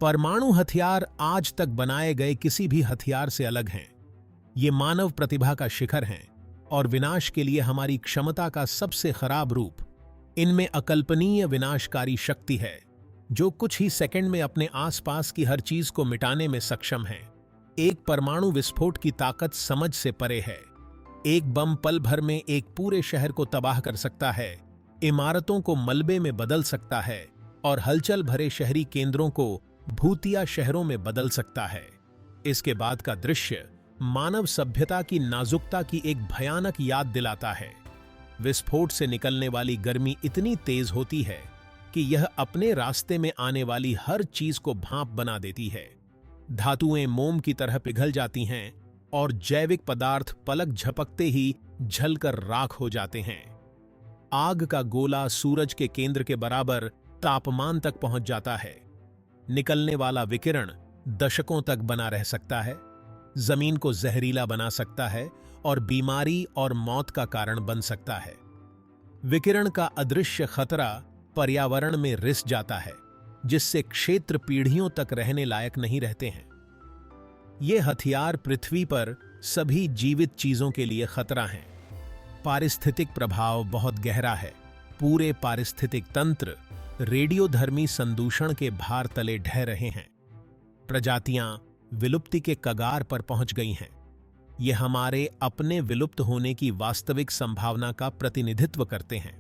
परमाणु हथियार आज तक बनाए गए किसी भी हथियार से अलग हैं। ये मानव प्रतिभा का शिखर हैं और विनाश के लिए हमारी क्षमता का सबसे खराब रूप। इनमें अकल्पनीय विनाशकारी शक्ति है, जो कुछ ही सेकंड में अपने आसपास की हर चीज को मिटाने में सक्षम है। एक परमाणु विस्फोट की ताकत समझ से परे है। एक बम पल भर में एक पूरे शहर को तबाह कर सकता है, इमारतों को मलबे में बदल सकता है और हलचल भरे शहरी केंद्रों को भूतिया शहरों में बदल सकता है। इसके बाद का दृश्य मानव सभ्यता की नाजुकता की एक भयानक याद दिलाता है। विस्फोट से निकलने वाली गर्मी इतनी तेज होती है कि यह अपने रास्ते में आने वाली हर चीज को भाप बना देती है। धातुएं मोम की तरह पिघल जाती हैं और जैविक पदार्थ पलक झपकते ही जलकर राख हो जाते हैं। आग का गोला सूरज के केंद्र के बराबर तापमान तक पहुंच जाता है। निकलने वाला विकिरण दशकों तक बना रह सकता है, जमीन को जहरीला बना सकता है और बीमारी और मौत का कारण बन सकता है। विकिरण का अदृश्य खतरा पर्यावरण में रिस जाता है, जिससे क्षेत्र पीढ़ियों तक रहने लायक नहीं रहते हैं। ये हथियार पृथ्वी पर सभी जीवित चीजों के लिए खतरा हैं। पारिस्थितिक प्रभाव बहुत गहरा है। पूरे पारिस्थितिक तंत्र रेडियोधर्मी संदूषण के भार तले ढह रहे हैं। प्रजातियां विलुप्ति के कगार पर पहुंच गई हैं। ये हमारे अपने विलुप्त होने की वास्तविक संभावना का प्रतिनिधित्व करते हैं।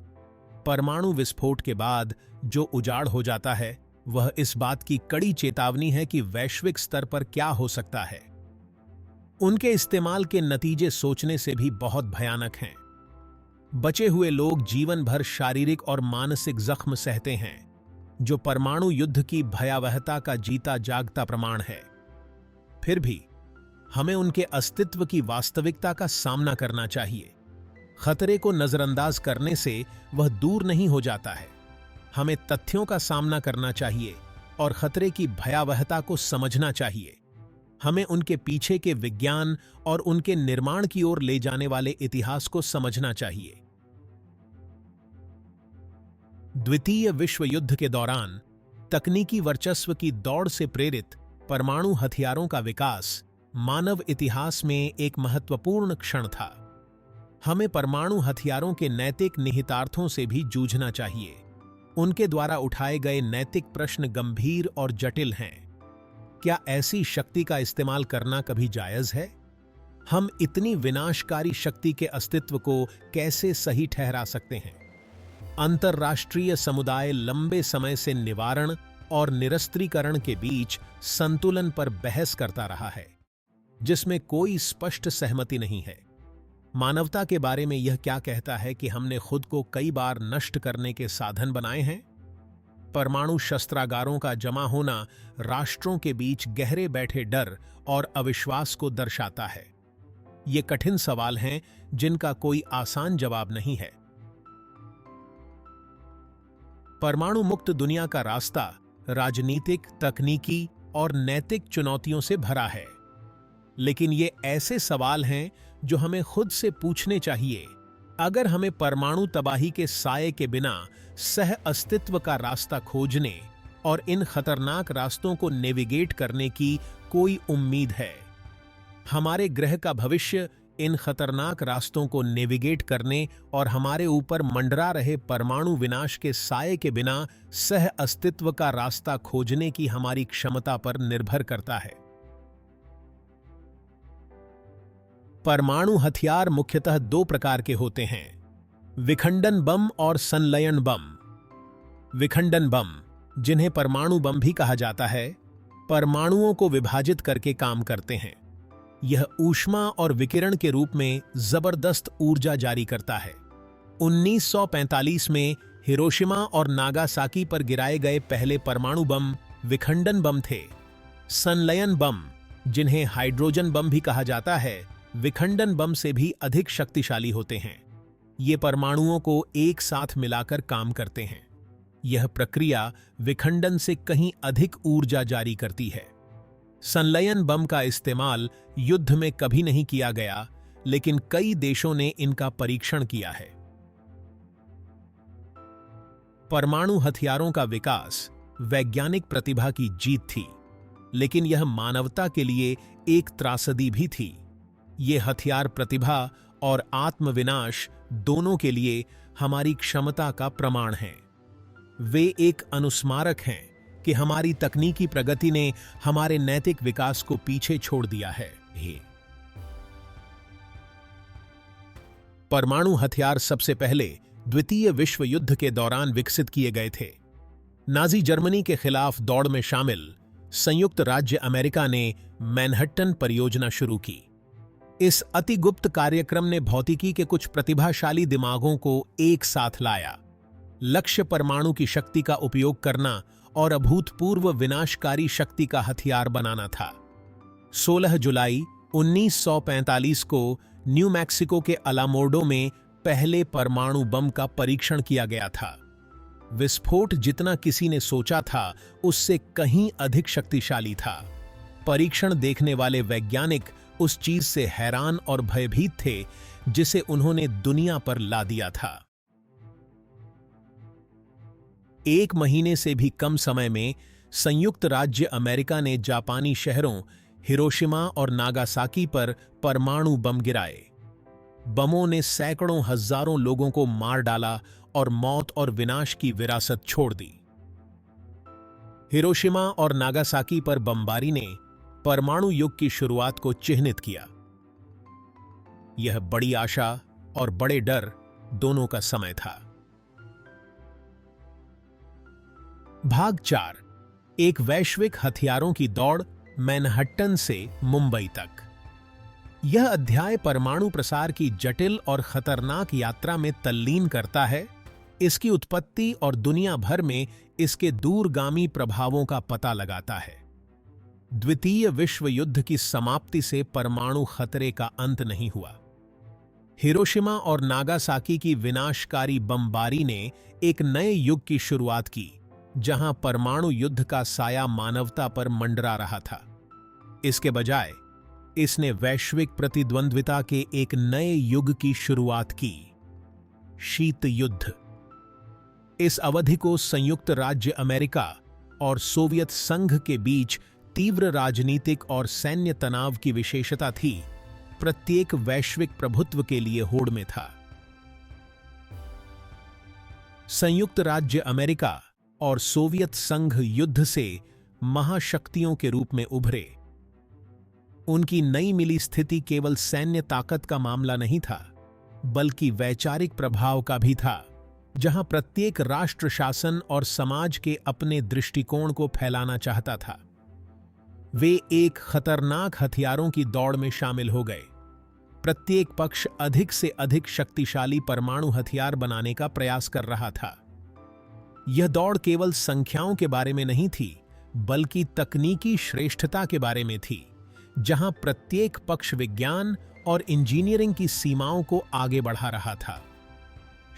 परमाणु विस्फोट के बाद जो उजाड़ हो जाता है, वह इस बात की कड़ी चेतावनी है कि वैश्विक स्तर पर क्या हो सकता है। उनके इस्तेमाल के नतीजे सोचने से भी बहुत भयानक हैं। बचे हुए लोग जीवन भर शारीरिक और मानसिक जख्म सहते हैं, जो परमाणु युद्ध की भयावहता का जीता जागता प्रमाण है। फिर भी हमें उनके अस्तित्व की वास्तविकता का सामना करना चाहिए। खतरे को नजरअंदाज करने से वह दूर नहीं हो जाता है। हमें तथ्यों का सामना करना चाहिए और खतरे की भयावहता को समझना चाहिए। हमें उनके पीछे के विज्ञान और उनके निर्माण की ओर ले जाने वाले इतिहास को समझना चाहिए। द्वितीय विश्व युद्ध के दौरान तकनीकी वर्चस्व की दौड़ से प्रेरित परमाणु हथियारों का विकास मानव इतिहास में एक महत्वपूर्ण क्षण था। हमें परमाणु हथियारों के नैतिक निहितार्थों से भी जूझना चाहिए। उनके द्वारा उठाए गए नैतिक प्रश्न गंभीर और जटिल हैं। क्या ऐसी शक्ति का इस्तेमाल करना कभी जायज है? हम इतनी विनाशकारी शक्ति के अस्तित्व को कैसे सही ठहरा सकते हैं? अंतर्राष्ट्रीय समुदाय लंबे समय से निवारण और निरस्त्रीकरण के बीच संतुलन पर बहस करता रहा है, जिसमें कोई स्पष्ट सहमति नहीं है। मानवता के बारे में यह क्या कहता है कि हमने खुद को कई बार नष्ट करने के साधन बनाए हैं? परमाणु शस्त्रागारों का जमा होना राष्ट्रों के बीच गहरे बैठे डर और अविश्वास को दर्शाता है। ये कठिन सवाल हैं जिनका कोई आसान जवाब नहीं है। परमाणु मुक्त दुनिया का रास्ता राजनीतिक, तकनीकी और नैतिक चुनौतियों से भरा है, लेकिन ये ऐसे सवाल हैं जो हमें खुद से पूछने चाहिए। अगर हमें परमाणु तबाही के साये के बिना सह अस्तित्व का रास्ता खोजने और इन खतरनाक रास्तों को नेविगेट करने की कोई उम्मीद है, हमारे ग्रह का भविष्य इन खतरनाक रास्तों को नेविगेट करने और हमारे ऊपर मंडरा रहे परमाणु विनाश के साये के बिना सह अस्तित्व का रास्ता खोजने की हमारी क्षमता पर निर्भर करता है। परमाणु हथियार मुख्यतः दो प्रकार के होते हैं: विखंडन बम और संलयन बम। विखंडन बम, जिन्हें परमाणु बम भी कहा जाता है, परमाणुओं को विभाजित करके काम करते हैं। यह ऊष्मा और विकिरण के रूप में जबरदस्त ऊर्जा जारी करता है। 1945 में हिरोशिमा और नागासाकी पर गिराए गए पहले परमाणु बम विखंडन बम थे। संलयन बम, जिन्हें हाइड्रोजन बम भी कहा जाता है, विखंडन बम से भी अधिक शक्तिशाली होते हैं। ये परमाणुओं को एक साथ मिलाकर काम करते हैं। यह प्रक्रिया विखंडन से कहीं अधिक ऊर्जा जारी करती है। संलयन बम का इस्तेमाल युद्ध में कभी नहीं किया गया, लेकिन कई देशों ने इनका परीक्षण किया है। परमाणु हथियारों का विकास वैज्ञानिक प्रतिभा की जीत थी, लेकिन यह मानवता के लिए एक त्रासदी भी थी। ये हथियार प्रतिभा और आत्मविनाश दोनों के लिए हमारी क्षमता का प्रमाण हैं। वे एक अनुस्मारक हैं कि हमारी तकनीकी प्रगति ने हमारे नैतिक विकास को पीछे छोड़ दिया है। परमाणु हथियार सबसे पहले द्वितीय विश्व युद्ध के दौरान विकसित किए गए थे। नाजी जर्मनी के खिलाफ दौड़ में शामिल संयुक्त राज्य अमेरिका ने मैनहट्टन परियोजना शुरू की। इस अति गुप्त कार्यक्रम ने भौतिकी के कुछ प्रतिभाशाली दिमागों को एक साथ लाया। लक्ष्य परमाणु की शक्ति का उपयोग करना और अभूतपूर्व विनाशकारी शक्ति का हथियार बनाना था। 16 जुलाई 1945 को न्यू मैक्सिको के अलामोर्डो में पहले परमाणु बम का परीक्षण किया गया था। विस्फोट जितना किसी ने सोचा था, उससे कहीं अधिक शक्तिशाली था। परीक्षण देखने वाले वैज्ञानिक उस चीज से हैरान और भयभीत थे जिसे उन्होंने दुनिया पर ला दिया था। 1 महीने से भी कम समय में संयुक्त राज्य अमेरिका ने जापानी शहरों हिरोशिमा और नागासाकी पर परमाणु बम गिराए। बमों ने सैकड़ों हजारों लोगों को मार डाला और मौत और विनाश की विरासत छोड़ दी। हिरोशिमा और नागासाकी पर बमबारी ने परमाणु युग की शुरुआत को चिह्नित किया। यह बड़ी आशा और बड़े डर दोनों का समय था। भाग 4, एक वैश्विक हथियारों की दौड़ मैनहट्टन से मुंबई तक। यह अध्याय परमाणु प्रसार की जटिल और खतरनाक यात्रा में तल्लीन करता है, इसकी उत्पत्ति और दुनिया भर में इसके दूरगामी प्रभावों का पता लगाता है। द्वितीय विश्व युद्ध की समाप्ति से परमाणु खतरे का अंत नहीं हुआ। हिरोशिमा और नागासाकी की विनाशकारी बमबारी ने एक नए युग की शुरुआत की, जहां परमाणु युद्ध का साया मानवता पर मंडरा रहा था। इसके बजाय इसने वैश्विक प्रतिद्वंद्विता के एक नए युग की शुरुआत की, शीत युद्ध। इस अवधि को संयुक्त राज्य अमेरिका और सोवियत संघ के बीच तीव्र राजनीतिक और सैन्य तनाव की विशेषता थी, प्रत्येक वैश्विक प्रभुत्व के लिए होड़ में था। संयुक्त राज्य अमेरिका और सोवियत संघ युद्ध से महाशक्तियों के रूप में उभरे। उनकी नई मिली स्थिति केवल सैन्य ताकत का मामला नहीं था, बल्कि वैचारिक प्रभाव का भी था, जहां प्रत्येक राष्ट्र शासन और समाज के अपने दृष्टिकोण को फैलाना चाहता था। वे एक खतरनाक हथियारों की दौड़ में शामिल हो गए। प्रत्येक पक्ष अधिक से अधिक शक्तिशाली परमाणु हथियार बनाने का प्रयास कर रहा था। यह दौड़ केवल संख्याओं के बारे में नहीं थी, बल्कि तकनीकी श्रेष्ठता के बारे में थी, जहां प्रत्येक पक्ष विज्ञान और इंजीनियरिंग की सीमाओं को आगे बढ़ा रहा था।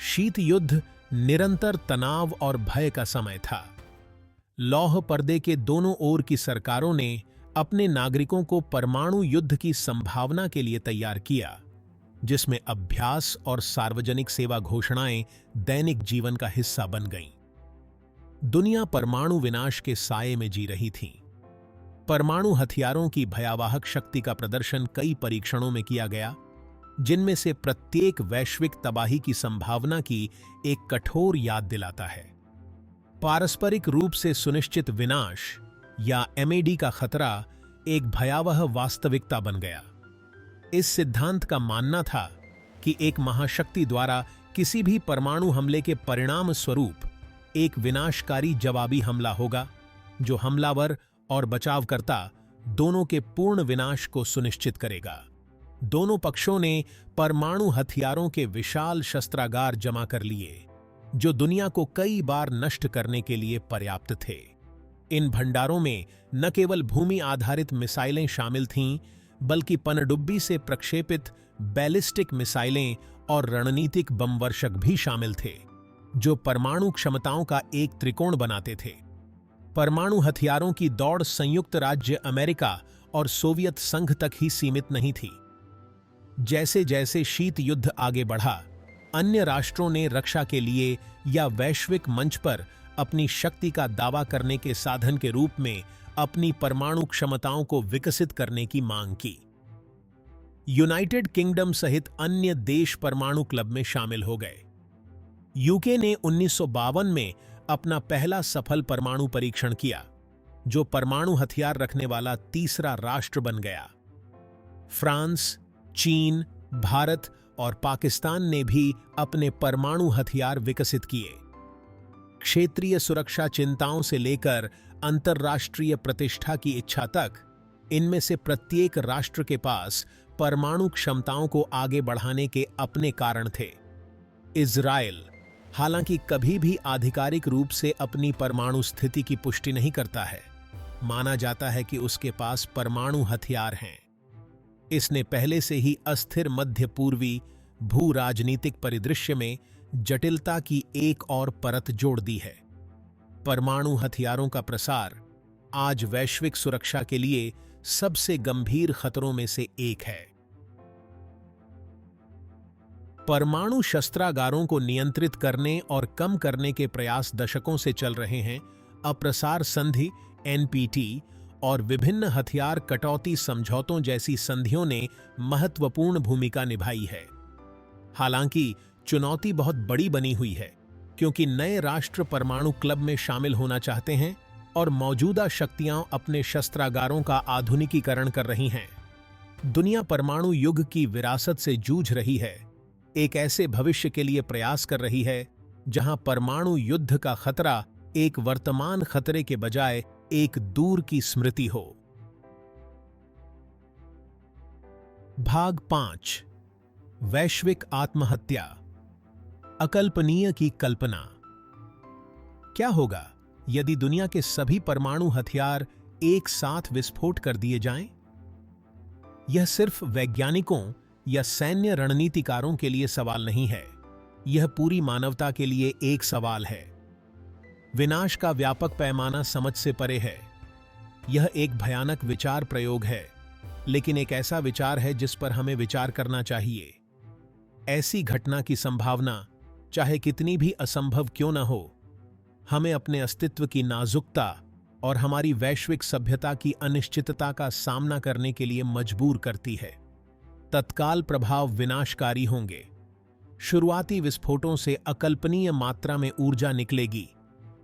शीत युद्ध निरंतर तनाव और भय का समय था। लौह पर्दे के दोनों ओर की सरकारों ने अपने नागरिकों को परमाणु युद्ध की संभावना के लिए तैयार किया, जिसमें अभ्यास और सार्वजनिक सेवा घोषणाएं दैनिक जीवन का हिस्सा बन गईं। दुनिया परमाणु विनाश के साये में जी रही थी। परमाणु हथियारों की भयावह शक्ति का प्रदर्शन कई परीक्षणों में किया गया, जिनमें से प्रत्येक वैश्विक तबाही की संभावना की एक कठोर याद दिलाता है। पारस्परिक रूप से सुनिश्चित विनाश या एमएडी का खतरा एक भयावह वास्तविकता बन गया। इस सिद्धांत का मानना था कि एक महाशक्ति द्वारा किसी भी परमाणु हमले के परिणाम स्वरूप एक विनाशकारी जवाबी हमला होगा, जो हमलावर और बचावकर्ता दोनों के पूर्ण विनाश को सुनिश्चित करेगा। दोनों पक्षों ने परमाणु हथियारों के विशाल शस्त्रागार जमा कर लिए, जो दुनिया को कई बार नष्ट करने के लिए पर्याप्त थे। इन भंडारों में न केवल भूमि आधारित मिसाइलें शामिल थीं, बल्कि पनडुब्बी से प्रक्षेपित बैलिस्टिक मिसाइलें और रणनीतिक बमवर्षक भी शामिल थे, जो परमाणु क्षमताओं का एक त्रिकोण बनाते थे। परमाणु हथियारों की दौड़ संयुक्त राज्य अमेरिका और सोवियत संघ तक ही सीमित नहीं थी। जैसे जैसे शीत युद्ध आगे बढ़ा, अन्य राष्ट्रों ने रक्षा के लिए या वैश्विक मंच पर अपनी शक्ति का दावा करने के साधन के रूप में अपनी परमाणु क्षमताओं को विकसित करने की मांग की। यूनाइटेड किंगडम सहित अन्य देश परमाणु क्लब में शामिल हो गए। यूके ने 1952 में अपना पहला सफल परमाणु परीक्षण किया, जो परमाणु हथियार रखने वाला तीसरा राष्ट्र बन गया। फ्रांस, चीन, भारत और पाकिस्तान ने भी अपने परमाणु हथियार विकसित किए। क्षेत्रीय सुरक्षा चिंताओं से लेकर अंतर्राष्ट्रीय प्रतिष्ठा की इच्छा तक, इनमें से प्रत्येक राष्ट्र के पास परमाणु क्षमताओं को आगे बढ़ाने के अपने कारण थे। इज़राइल, हालांकि कभी भी आधिकारिक रूप से अपनी परमाणु स्थिति की पुष्टि नहीं करता है, माना जाता है कि उसके पास परमाणु हथियार हैं। इसने पहले से ही अस्थिर मध्य पूर्वी भू राजनीतिक परिदृश्य में जटिलता की एक और परत जोड़ दी है। परमाणु हथियारों का प्रसार आज वैश्विक सुरक्षा के लिए सबसे गंभीर खतरों में से एक है। परमाणु शस्त्रागारों को नियंत्रित करने और कम करने के प्रयास दशकों से चल रहे हैं। अप्रसार संधि (NPT) और विभिन्न हथियार कटौती समझौतों जैसी संधियों ने महत्वपूर्ण भूमिका निभाई है। हालांकि चुनौती बहुत बड़ी बनी हुई है, क्योंकि नए राष्ट्र परमाणु क्लब में शामिल होना चाहते हैं और मौजूदा शक्तियां अपने शस्त्रागारों का आधुनिकीकरण कर रही हैं। दुनिया परमाणु युग की विरासत से जूझ रही है, एक ऐसे भविष्य के लिए प्रयास कर रही है जहां परमाणु युद्ध का खतरा एक वर्तमान खतरे के बजाय एक दूर की स्मृति हो। भाग 5, वैश्विक आत्महत्या, अकल्पनीय की कल्पना। क्या होगा यदि दुनिया के सभी परमाणु हथियार एक साथ विस्फोट कर दिए जाएं? यह सिर्फ वैज्ञानिकों या सैन्य रणनीतिकारों के लिए सवाल नहीं है, यह पूरी मानवता के लिए एक सवाल है। विनाश का व्यापक पैमाना समझ से परे है। यह एक भयानक विचार प्रयोग है, लेकिन एक ऐसा विचार है जिस पर हमें विचार करना चाहिए। ऐसी घटना की संभावना, चाहे कितनी भी असंभव क्यों न हो, हमें अपने अस्तित्व की नाजुकता और हमारी वैश्विक सभ्यता की अनिश्चितता का सामना करने के लिए मजबूर करती है। तत्काल प्रभाव विनाशकारी होंगे। शुरुआती विस्फोटों से अकल्पनीय मात्रा में ऊर्जा निकलेगी,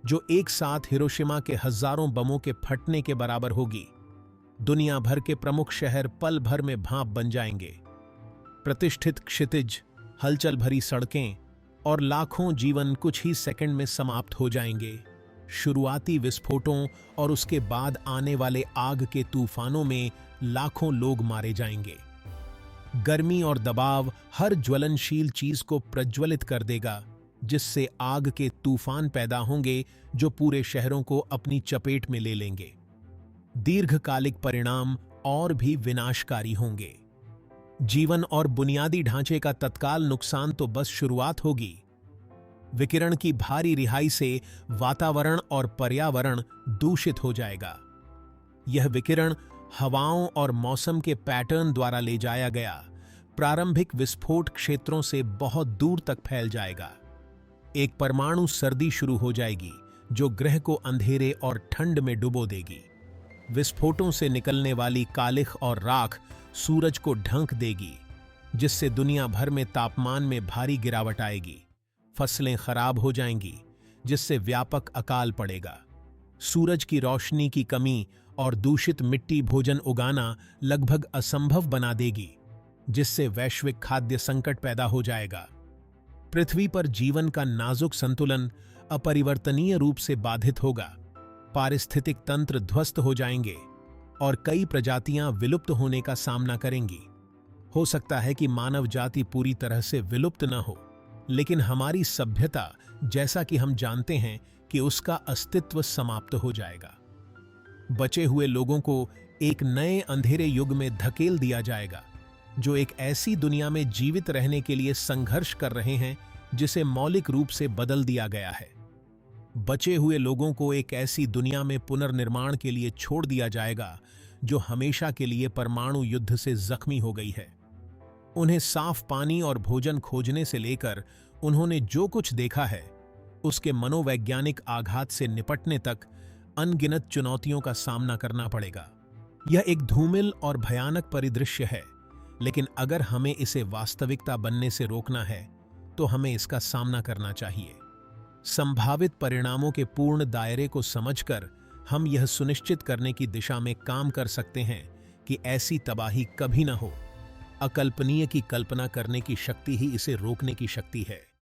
जो एक साथ हिरोशिमा के हजारों बमों के फटने के बराबर होगी। दुनिया भर के प्रमुख शहर पल भर में भाप बन जाएंगे। प्रतिष्ठित क्षितिज, हलचल भरी सड़कें और लाखों जीवन कुछ ही सेकंड में समाप्त हो जाएंगे। शुरुआती विस्फोटों और उसके बाद आने वाले आग के तूफानों में लाखों लोग मारे जाएंगे। गर्मी और दबाव हर ज्वलनशील चीज को प्रज्वलित कर देगा, जिससे आग के तूफान पैदा होंगे जो पूरे शहरों को अपनी चपेट में ले लेंगे। दीर्घकालिक परिणाम और भी विनाशकारी होंगे। जीवन और बुनियादी ढांचे का तत्काल नुकसान तो बस शुरुआत होगी। विकिरण की भारी रिहाई से वातावरण और पर्यावरण दूषित हो जाएगा। यह विकिरण हवाओं और मौसम के पैटर्न द्वारा ले जाया गया प्रारंभिक विस्फोट क्षेत्रों से बहुत दूर तक फैल जाएगा। एक परमाणु सर्दी शुरू हो जाएगी जो ग्रह को अंधेरे और ठंड में डुबो देगी। विस्फोटों से निकलने वाली कालिख और राख सूरज को ढंक देगी, जिससे दुनिया भर में तापमान में भारी गिरावट आएगी। फसलें खराब हो जाएंगी, जिससे व्यापक अकाल पड़ेगा। सूरज की रोशनी की कमी और दूषित मिट्टी भोजन उगाना लगभग असंभव बना देगी, जिससे वैश्विक खाद्य संकट पैदा हो जाएगा। पृथ्वी पर जीवन का नाजुक संतुलन अपरिवर्तनीय रूप से बाधित होगा। पारिस्थितिक तंत्र ध्वस्त हो जाएंगे और कई प्रजातियां विलुप्त होने का सामना करेंगी। हो सकता है कि मानव जाति पूरी तरह से विलुप्त न हो, लेकिन हमारी सभ्यता, जैसा कि हम जानते हैं, कि उसका अस्तित्व समाप्त हो जाएगा। बचे हुए लोगों को एक नए अंधेरे युग में धकेल दिया जाएगा, जो एक ऐसी दुनिया में जीवित रहने के लिए संघर्ष कर रहे हैं जिसे मौलिक रूप से बदल दिया गया है। बचे हुए लोगों को एक ऐसी दुनिया में पुनर्निर्माण के लिए छोड़ दिया जाएगा जो हमेशा के लिए परमाणु युद्ध से जख्मी हो गई है। उन्हें साफ पानी और भोजन खोजने से लेकर उन्होंने जो कुछ देखा है, उसके मनोवैज्ञानिक आघात से निपटने तक अनगिनत चुनौतियों का सामना करना पड़ेगा। यह एक धूमिल और भयानक परिदृश्य है, लेकिन अगर हमें इसे वास्तविकता बनने से रोकना है तो हमें इसका सामना करना चाहिए। संभावित परिणामों के पूर्ण दायरे को समझकर हम यह सुनिश्चित करने की दिशा में काम कर सकते हैं कि ऐसी तबाही कभी न हो। अकल्पनीय की कल्पना करने की शक्ति ही इसे रोकने की शक्ति है।